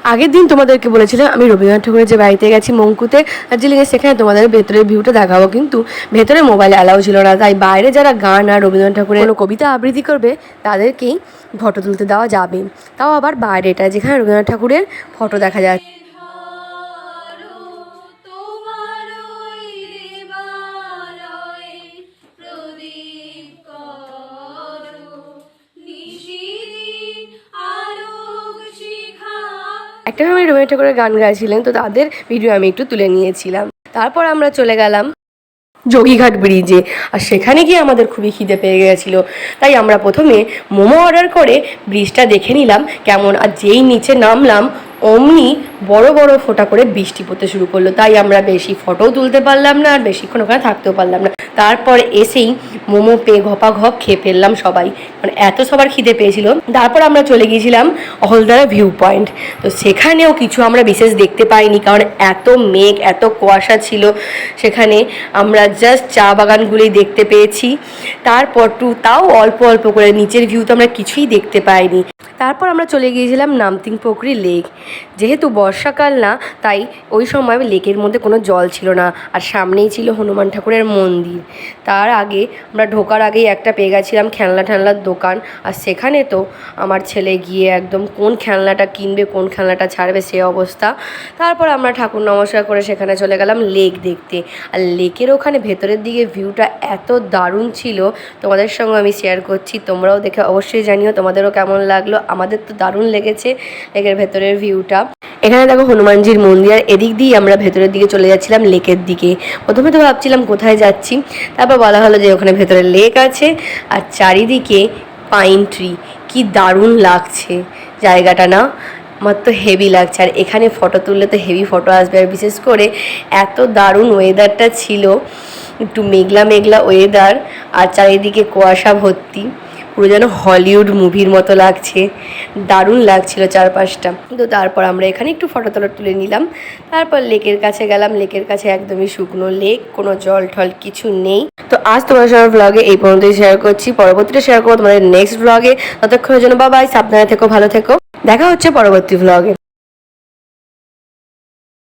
আগের দিন তোমাদেরকে বলেছিলাম আমি রবীন্দ্রনাথ ঠাকুরের যে বাড়িতে গেছি মঙ্কুতে দার্জিলিংয়ে, সেখানে তোমাদের ভেতরের ভিউটা দেখাবো, কিন্তু ভেতরে মোবাইল অ্যালাউ ছিল না। তাই বাইরে যারা গান আর রবীন্দ্রনাথ ঠাকুরের কোনো কবিতা আবৃত্তি করবে তাদেরকেই ফটো তুলতে দেওয়া যাবে, তাও আবার বাইরেটা যেখানে রবীন্দ্রনাথ ঠাকুরের ফটো দেখা যায়। একটা সময় রবীন্দ্রনাথ ঠাকুরের গান গাইছিলেন, তো তাদের ভিডিও আমি একটু তুলে নিয়েছিলাম। তারপর আমরা চলে গেলাম যোগীঘাট ব্রিজে, আর সেখানে গিয়ে আমাদের খুবই খিদে পেয়ে গেছিলো। তাই আমরা প্রথমে মোমো অর্ডার করে ব্রিজটা দেখে নিলাম কেমন, আর যেই নিচে নামলাম অমনি বড় বড় ফোঁটা করে বৃষ্টি পড়তে শুরু করলো। তাই আমরা বেশি ফটোও তুলতে পারলাম না, আর বেশিক্ষণ ওখানে থাকতেও পারলাম না। তারপর এসেই মোমো পেয়ে ঘপাঘপ খেয়ে ফেললাম সবাই, মানে এত সবার খিদে পেয়েছিল। তারপর আমরা চলে গিয়েছিলাম অহলদারা ভিউ পয়েন্ট। তো সেখানেও কিছু আমরা বিশেষ দেখতে পাইনি, কারণ এত মেঘ এত কুয়াশা ছিল। সেখানে আমরা জাস্ট চা বাগানগুলোই দেখতে পেয়েছি। তারপর তাও অল্প অল্প করে, নিচের ভিউ তো আমরা কিছুই দেখতে পাইনি। তারপর আমরা চলে গিয়েছিলাম নামতিং পোখরি লেক। যেহেতু বর্ষাকাল না, তাই ওই সময় লেকের মধ্যে কোনো জল ছিল না, আর সামনেই ছিল হনুমান ঠাকুরের মন্দির। তার আগে আমরা ঢোকার আগেই একটা পেয়ে গেছিলাম খেলনার দোকান, আর সেখানে তো আমার ছেলে গিয়ে একদম কোন খেলনাটা কিনবে কোন খেলনাটা ছাড়বে সে অবস্থা। তারপর আমরা ঠাকুর নমস্কার করে সেখানে চলে গেলাম লেক দেখতে। আর লেকের ওখানে ভেতরের দিকে ভিউটা এত দারুণ ছিল, তোমাদের সঙ্গে আমি শেয়ার করছি, তোমরাও দেখে অবশ্যই জানিও তোমাদেরও কেমন লাগলো। আমাদের তো দারুণ লেগেছে লেকের ভেতরের ভিউটা। এখানে দেখো হনুমানজির মন্দির, আর এদিক দিয়ে আমরা ভেতরের দিকে চলে যাচ্ছিলাম লেকের দিকে। প্রথমে তো ভাবছিলাম কোথায় যাচ্ছি, তারপর বলা হলো যে ওখানে ভেতরে লেক আছে আর চারিদিকে পাইন ট্রি। কি দারুণ লাগছে জায়গাটা, না আমার তো হেভি লাগছে। আর এখানে ফটো তুললে তো হেভি ফটো আসবে, আর বিশেষ করে এত দারুণ ওয়েদারটা ছিল, একটু মেঘলা মেঘলা ওয়েদার আর চারিদিকে কুয়াশা ভর্তি, পুরো যেন হলিউড মুভির মতো লাগছে। দারুণ লাগছিল চারপাশটা। তো তারপর আমরা এখানে একটু ফটো তুলে নিলাম। তারপর লেকের কাছে গেলাম। লেকের কাছে একদমই শুকনো লেক, কোনো জল ঠল কিছু নেই। তো আজ তোমার সঙ্গে ব্লগে এই পর্যন্তই শেয়ার করছি, পরবর্তীতে শেয়ার করবো তোমাদের নেক্সট ব্লগে। ততক্ষণের জন্য বাবাই, সাবধানে থেকো, ভালো থেকো, দেখা হচ্ছে পরবর্তী ব্লগে।